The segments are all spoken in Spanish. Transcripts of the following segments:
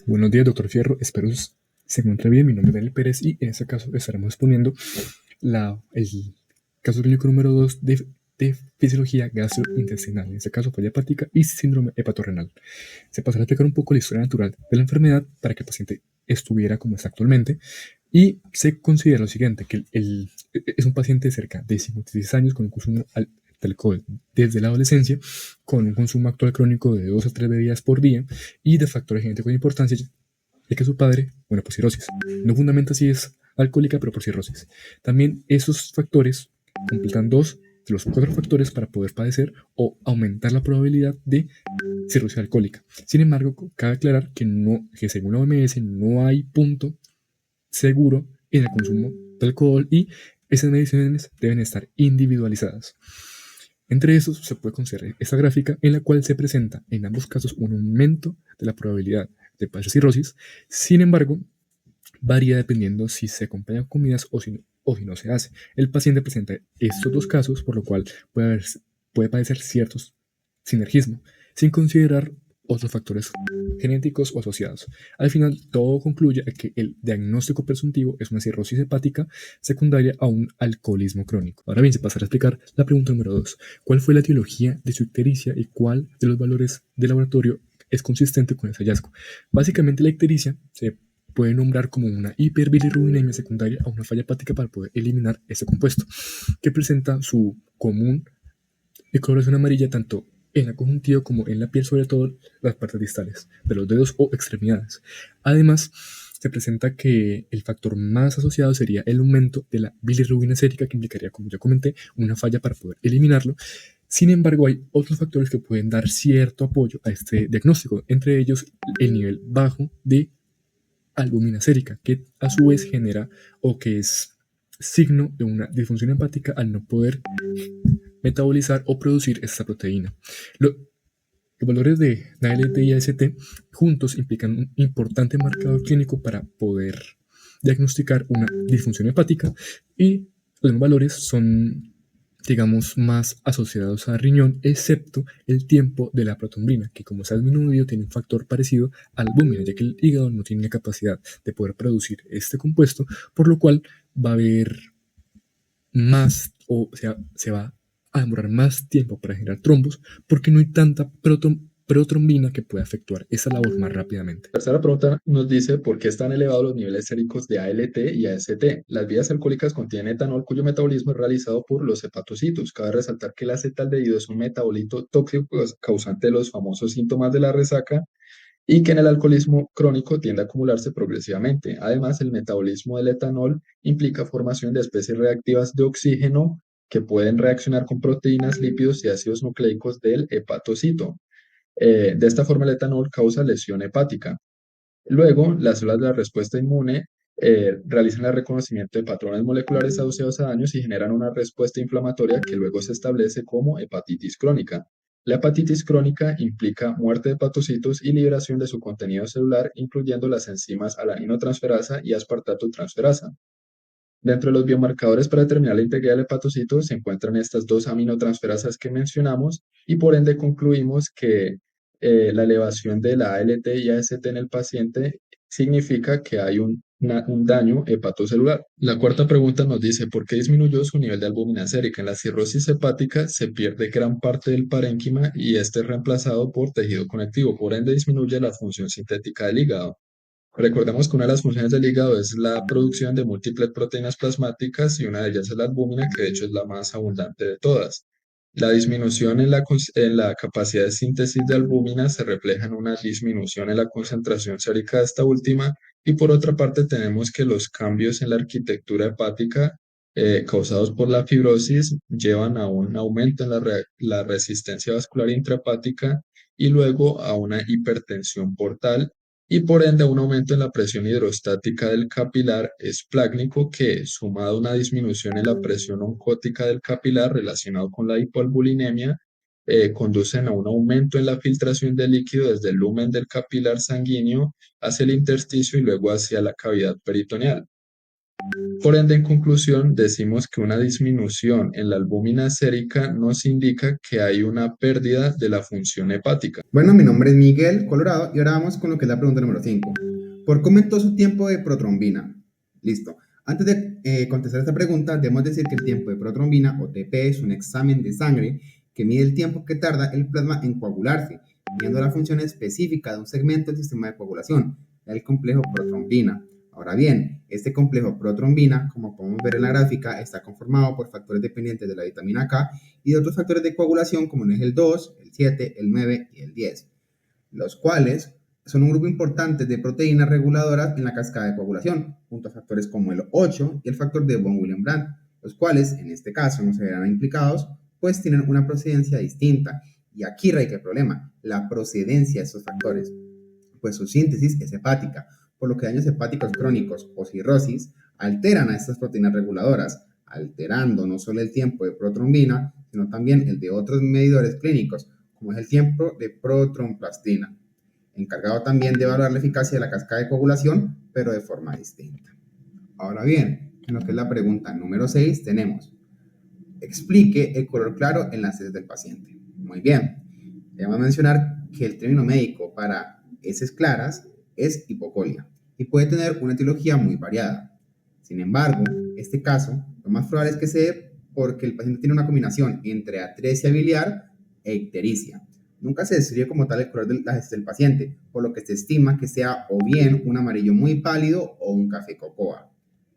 Buenos días, doctor Fierro. Espero se encuentre bien. Mi nombre es Daniel Pérez y en este caso estaremos exponiendo el caso clínico número 2 de fisiología gastrointestinal. En este caso, falla hepática y síndrome hepatorrenal. Se pasará a explicar un poco la historia natural de la enfermedad para que el paciente estuviera como está actualmente. Y se considera lo siguiente, que es un paciente de cerca de 56 años con un consumo de alcohol desde la adolescencia, con un consumo actual crónico de 2 a 3 bebidas por día y de factores genéticos de importancia, ya que su padre, bueno, por cirrosis. No fundamenta si es alcohólica, pero por cirrosis. También esos factores completan 2 de los 4 factores para poder padecer o aumentar la probabilidad de cirrosis alcohólica. Sin embargo, cabe aclarar que según la OMS no hay punto seguro en el consumo de alcohol y esas mediciones deben estar individualizadas. Entre esos se puede considerar esta gráfica en la cual se presenta en ambos casos un aumento de la probabilidad de padecer cirrosis. Sin embargo, varía dependiendo si se acompaña con comidas o si no se hace. El paciente presenta estos dos casos, por lo cual puede padecer ciertos sinergismo, sin considerar otros factores genéticos o asociados. Al final, todo concluye a que el diagnóstico presuntivo es una cirrosis hepática secundaria a un alcoholismo crónico. Ahora bien, se pasará a explicar la pregunta número 2. ¿Cuál fue la etiología de su ictericia y cuál de los valores de laboratorio es consistente con ese hallazgo? Básicamente, la ictericia se puede nombrar como una hiperbilirrubinemia secundaria a una falla hepática para poder eliminar este compuesto, que presenta su común de coloración amarilla tanto en la conjuntiva como en la piel, sobre todo las partes distales de los dedos o extremidades. Además, se presenta que el factor más asociado sería el aumento de la bilirrubina sérica, que implicaría, como ya comenté, una falla para poder eliminarlo. Sin embargo, hay otros factores que pueden dar cierto apoyo a este diagnóstico, entre ellos el nivel bajo de albúmina sérica, que a su vez genera o que es signo de una disfunción hepática al no poder metabolizar o producir esta proteína. Los valores de ALT y AST juntos implican un importante marcador clínico para poder diagnosticar una disfunción hepática y los valores son, digamos, más asociados a riñón, excepto el tiempo de la protombina, que como se ha disminuido tiene un factor parecido a la albúmina, ya que el hígado no tiene la capacidad de poder producir este compuesto, por lo cual va a haber más, o sea, se va a demorar más tiempo para generar trombos porque no hay tanta protrombina que pueda efectuar esa labor más rápidamente. La tercera pregunta nos dice por qué están elevados los niveles séricos de ALT y AST. Las bebidas alcohólicas contienen etanol cuyo metabolismo es realizado por los hepatocitos. Cabe resaltar que el acetaldehído es un metabolito tóxico causante de los famosos síntomas de la resaca y que en el alcoholismo crónico tiende a acumularse progresivamente. Además, el metabolismo del etanol implica formación de especies reactivas de oxígeno que pueden reaccionar con proteínas, lípidos y ácidos nucleicos del hepatocito. De esta forma, el etanol causa lesión hepática. Luego, las células de la respuesta inmune realizan el reconocimiento de patrones moleculares asociados a daños y generan una respuesta inflamatoria que luego se establece como hepatitis crónica. La hepatitis crónica implica muerte de hepatocitos y liberación de su contenido celular, incluyendo las enzimas alaninotransferasa y aspartato transferasa. Dentro de los biomarcadores para determinar la integridad del hepatocito se encuentran estas dos aminotransferasas que mencionamos y por ende concluimos que la elevación de la ALT y AST en el paciente significa que hay un daño hepatocelular. La cuarta pregunta nos dice, ¿por qué disminuyó su nivel de albúmina sérica? En la cirrosis hepática se pierde gran parte del parénquima y este es reemplazado por tejido conectivo, por ende disminuye la función sintética del hígado. Recordemos que una de las funciones del hígado es la producción de múltiples proteínas plasmáticas y una de ellas es la albúmina, que de hecho es la más abundante de todas. La disminución en la capacidad de síntesis de albúmina se refleja en una disminución en la concentración sérica de esta última y por otra parte tenemos que los cambios en la arquitectura hepática causados por la fibrosis llevan a un aumento en la resistencia vascular intrahepática y luego a una hipertensión portal y por ende un aumento en la presión hidrostática del capilar esplácnico que, sumado a una disminución en la presión oncótica del capilar relacionado con la hipoalbulinemia, conducen a un aumento en la filtración de líquido desde el lumen del capilar sanguíneo hacia el intersticio y luego hacia la cavidad peritoneal. Por ende, en conclusión, decimos que una disminución en la albúmina sérica nos indica que hay una pérdida de la función hepática. Bueno, mi nombre es Miguel Colorado y ahora vamos con lo que es la pregunta número 5. ¿Por qué aumentó su tiempo de protrombina? Listo. Antes de contestar esta pregunta, debemos decir que el tiempo de protrombina, o TP, es un examen de sangre que mide el tiempo que tarda el plasma en coagularse, midiendo la función específica de un segmento del sistema de coagulación, el complejo protrombina. Ahora bien, este complejo protrombina, como podemos ver en la gráfica, está conformado por factores dependientes de la vitamina K y de otros factores de coagulación como es el 2, el 7, el 9 y el 10, los cuales son un grupo importante de proteínas reguladoras en la cascada de coagulación, junto a factores como el 8 y el factor de von Willebrand, los cuales en este caso no se verán implicados, pues tienen una procedencia distinta. Y aquí radica el problema, la procedencia de estos factores, pues su síntesis es hepática, por lo que daños hepáticos crónicos o cirrosis alteran a estas proteínas reguladoras, alterando no solo el tiempo de protrombina, sino también el de otros medidores clínicos, como es el tiempo de protromblastina, encargado también de evaluar la eficacia de la cascada de coagulación, pero de forma distinta. Ahora bien, en lo que es la pregunta número 6 tenemos, explique el color claro en las heces del paciente. Muy bien, debemos mencionar que el término médico para heces claras es hipocolia y puede tener una etiología muy variada. Sin embargo, este caso, lo más probable es que se dé porque el paciente tiene una combinación entre atresia biliar e ictericia. Nunca se describe como tal el color de las heces del paciente, por lo que se estima que sea o bien un amarillo muy pálido o un café cocoa.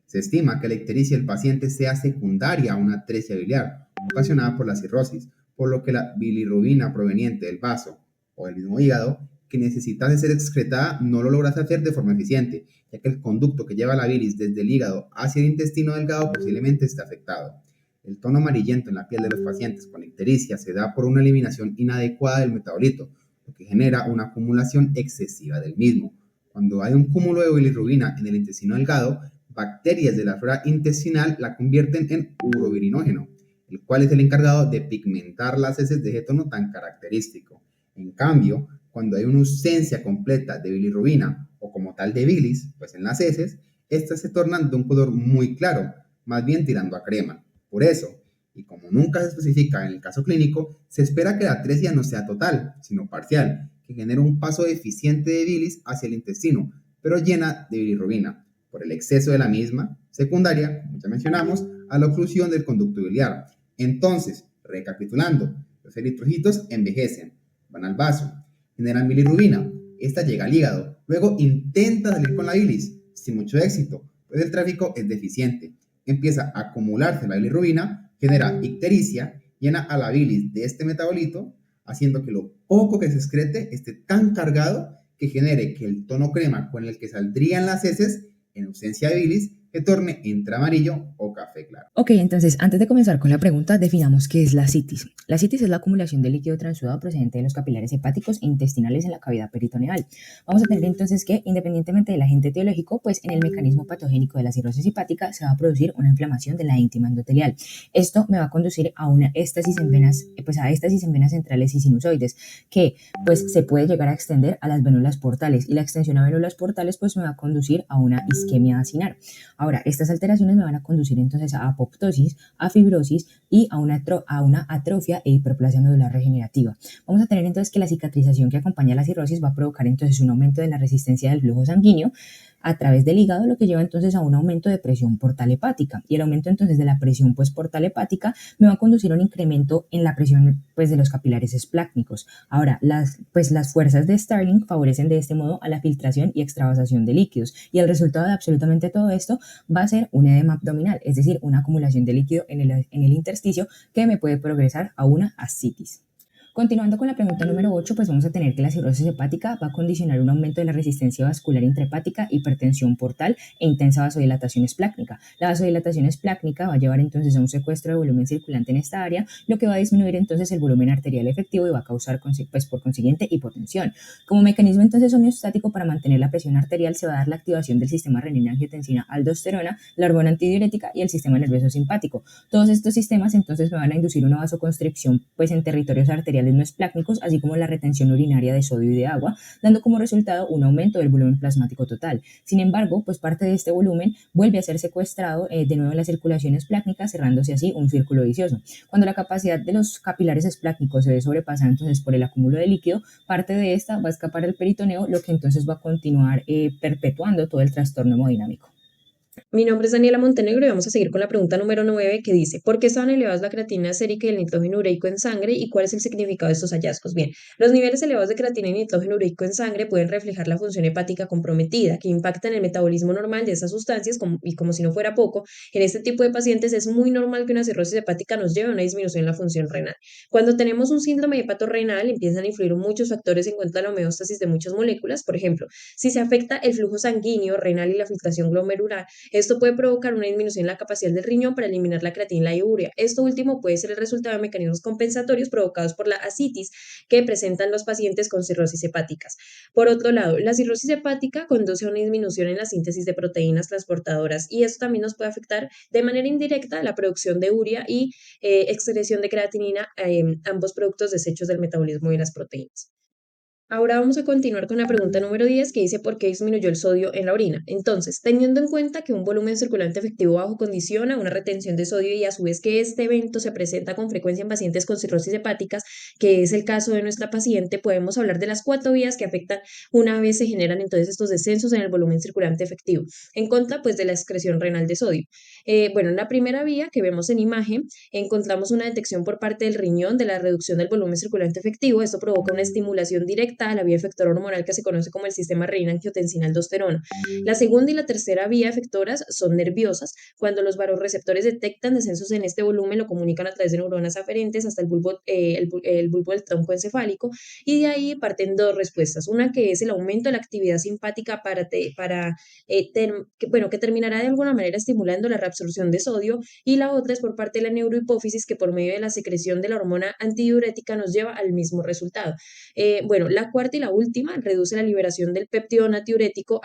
Se estima que la ictericia del paciente sea secundaria a una atresia biliar, ocasionada por la cirrosis, por lo que la bilirrubina proveniente del vaso o del mismo hígado que necesita ser excretada no lo logras hacer de forma eficiente, ya que el conducto que lleva la bilis desde el hígado hacia el intestino delgado posiblemente esté afectado. El tono amarillento en la piel de los pacientes con ictericia se da por una eliminación inadecuada del metabolito, lo que genera una acumulación excesiva del mismo. Cuando hay un cúmulo de bilirrubina en el intestino delgado, bacterias de la flora intestinal la convierten en urobirinógeno, el cual es el encargado de pigmentar las heces de ese tono tan característico. En cambio, cuando hay una ausencia completa de bilirrubina o como tal de bilis, pues en las heces, estas se tornan de un color muy claro, más bien tirando a crema. Por eso, y como nunca se especifica en el caso clínico, se espera que la atresia no sea total, sino parcial, que genere un paso deficiente de bilis hacia el intestino, pero llena de bilirrubina, por el exceso de la misma, secundaria, como ya mencionamos, a la oclusión del conducto biliar. Entonces, recapitulando, los eritrocitos envejecen, van al vaso, generan bilirrubina, esta llega al hígado, luego intenta salir con la bilis, sin mucho éxito, pues el tráfico es deficiente. Empieza a acumularse la bilirrubina, genera ictericia, llena a la bilis de este metabolito, haciendo que lo poco que se excrete esté tan cargado que genere que el tono crema con el que saldrían las heces, en ausencia de bilis, se torne entre amarillo o café claro. Ok, entonces antes de comenzar con la pregunta, definamos qué es la citis. La citis es la acumulación de líquido transudado procedente de los capilares hepáticos e intestinales en la cavidad peritoneal. Vamos a tener entonces que, independientemente del agente etiológico, pues en el mecanismo patogénico de la cirrosis hepática se va a producir una inflamación de la íntima endotelial. Esto me va a conducir a una éstasis en venas, centrales y sinusoides, que pues se puede llegar a extender a las vénulas portales, y la extensión a vénulas portales pues me va a conducir a una isquemia acinar. Ahora, estas alteraciones me van a conducir entonces a apoptosis, a fibrosis y a una atrofia e hiperplasia medular regenerativa. Vamos a tener entonces que la cicatrización que acompaña a la cirrosis va a provocar entonces un aumento de la resistencia del flujo sanguíneo a través del hígado, lo que lleva entonces a un aumento de presión portal hepática, y el aumento entonces de la presión pues portal hepática me va a conducir a un incremento en la presión pues de los capilares esplácnicos. Ahora, las fuerzas de Starling favorecen de este modo a la filtración y extravasación de líquidos, y el resultado de absolutamente todo esto va a ser un edema abdominal, es decir, una acumulación de líquido en el intersticio que me puede progresar a una ascitis. Continuando con la pregunta número 8, pues vamos a tener que la cirrosis hepática va a condicionar un aumento de la resistencia vascular intrahepática, hipertensión portal e intensa vasodilatación esplácnica. La vasodilatación esplácnica va a llevar entonces a un secuestro de volumen circulante en esta área, lo que va a disminuir entonces el volumen arterial efectivo y va a causar pues por consiguiente hipotensión. Como mecanismo entonces homeostático para mantener la presión arterial se va a dar la activación del sistema renina-angiotensina-aldosterona, la hormona antidiurética y el sistema nervioso simpático. Todos estos sistemas entonces me van a inducir una vasoconstricción pues en territorios arteriales arteriales no esplácnicos, así como la retención urinaria de sodio y de agua, dando como resultado un aumento del volumen plasmático total. Sin embargo, pues parte de este volumen vuelve a ser secuestrado de nuevo en la circulación esplácnica, cerrándose así un círculo vicioso. Cuando la capacidad de los capilares esplácnicos se ve sobrepasada entonces por el acúmulo de líquido, parte de esta va a escapar al peritoneo, lo que entonces va a continuar perpetuando todo el trastorno hemodinámico. Mi nombre es Daniela Montenegro y vamos a seguir con la pregunta número 9 que dice, ¿por qué estaban elevados la creatinina sérica y el nitrógeno ureico en sangre y cuál es el significado de estos hallazgos? Bien, los niveles elevados de creatinina y nitrógeno ureico en sangre pueden reflejar la función hepática comprometida, que impacta en el metabolismo normal de esas sustancias y como si no fuera poco, en este tipo de pacientes es muy normal que una cirrosis hepática nos lleve a una disminución en la función renal. Cuando tenemos un síndrome hepatorrenal empiezan a influir muchos factores en cuanto a la homeostasis de muchas moléculas, por ejemplo, si se afecta el flujo sanguíneo, renal y la filtración glomerular, esto puede provocar una disminución en la capacidad del riñón para eliminar la creatina y la urea. Esto último puede ser el resultado de mecanismos compensatorios provocados por la ascitis que presentan los pacientes con cirrosis hepáticas. Por otro lado, la cirrosis hepática conduce a una disminución en la síntesis de proteínas transportadoras y esto también nos puede afectar de manera indirecta la producción de urea y excreción de creatinina, ambos productos desechos del metabolismo de las proteínas. Ahora vamos a continuar con la pregunta número 10 que dice ¿por qué disminuyó el sodio en la orina? Entonces, teniendo en cuenta que un volumen circulante efectivo bajo condiciona una retención de sodio y a su vez que este evento se presenta con frecuencia en pacientes con cirrosis hepáticas, que es el caso de nuestra paciente, podemos hablar de las 4 vías que afectan una vez se generan entonces estos descensos en el volumen circulante efectivo, en contra pues de la excreción renal de sodio. Bueno, en la primera vía que vemos en imagen, encontramos una detección por parte del riñón de la reducción del volumen circulante efectivo. Esto provoca una estimulación directa a la vía efectora hormonal que se conoce como el sistema renina-angiotensina-aldosterona. La segunda y la tercera vía efectoras son nerviosas. Cuando los vasoreceptores detectan descensos en este volumen, lo comunican a través de neuronas aferentes hasta el bulbo del tronco encefálico y de ahí parten dos respuestas. Una que es el aumento de la actividad simpática que terminará de alguna manera estimulando la reabsorción de sodio y la otra es por parte de la neurohipófisis que por medio de la secreción de la hormona antidiurética nos lleva al mismo resultado. La cuarta y la última reduce la liberación del péptido natriurético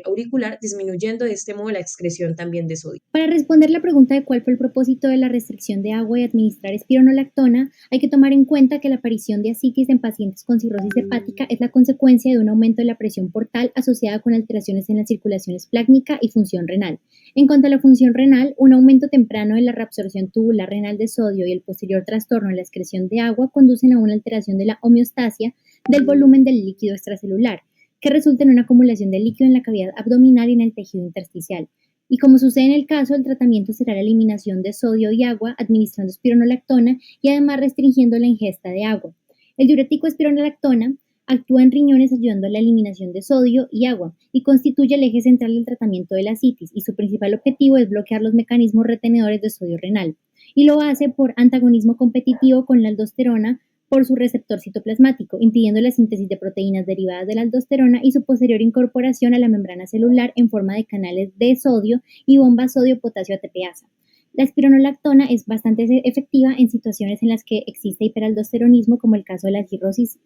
auricular, disminuyendo de este modo la excreción también de sodio. Para responder la pregunta de cuál fue el propósito de la restricción de agua y administrar espironolactona, hay que tomar en cuenta que la aparición de ascitis en pacientes con cirrosis hepática es la consecuencia de un aumento de la presión portal asociada con alteraciones en la circulación esplácnica y función renal. En cuanto a la función renal, un aumento temprano de la reabsorción tubular renal de sodio y el posterior trastorno en la excreción de agua conducen a una alteración de la homeostasia del volumen del líquido extracelular, que resulta en una acumulación de líquido en la cavidad abdominal y en el tejido intersticial. Y como sucede en el caso, el tratamiento será la eliminación de sodio y agua administrando espironolactona y además restringiendo la ingesta de agua. El diurético espironolactona actúa en riñones ayudando a la eliminación de sodio y agua y constituye el eje central del tratamiento de la ascitis y su principal objetivo es bloquear los mecanismos retenedores de sodio renal y lo hace por antagonismo competitivo con la aldosterona por su receptor citoplasmático, impidiendo la síntesis de proteínas derivadas de la aldosterona y su posterior incorporación a la membrana celular en forma de canales de sodio y bombas sodio-potasio ATPasa. La espironolactona es bastante efectiva en situaciones en las que existe hiperaldosteronismo, como el caso de la cirrosis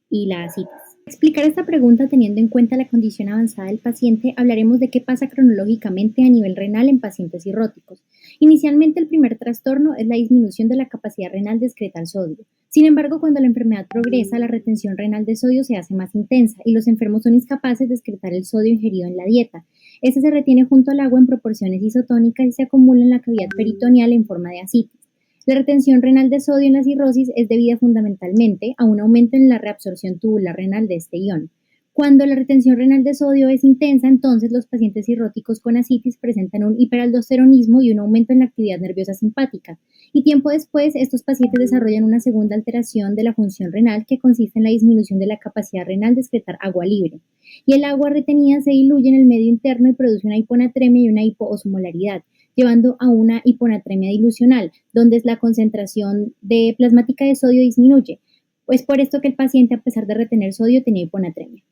y la ascitis. Para explicar esta pregunta teniendo en cuenta la condición avanzada del paciente, hablaremos de qué pasa cronológicamente a nivel renal en pacientes cirróticos. Inicialmente, el primer trastorno es la disminución de la capacidad renal de excretar sodio. Sin embargo, cuando la enfermedad progresa, la retención renal de sodio se hace más intensa y los enfermos son incapaces de excretar el sodio ingerido en la dieta. Este se retiene junto al agua en proporciones isotónicas y se acumula en la cavidad peritoneal en forma de ascitis. La retención renal de sodio en la cirrosis es debida fundamentalmente a un aumento en la reabsorción tubular renal de este ion. Cuando la retención renal de sodio es intensa, entonces los pacientes cirróticos con ascitis presentan un hiperaldosteronismo y un aumento en la actividad nerviosa simpática. Y tiempo después, estos pacientes desarrollan una segunda alteración de la función renal que consiste en la disminución de la capacidad renal de excretar agua libre. Y el agua retenida se diluye en el medio interno y produce una hiponatremia y una hipoosmolaridad, llevando a una hiponatremia dilucional, donde la concentración de plasmática de sodio disminuye. Es por esto que el paciente, a pesar de retener sodio, tenía hiponatremia.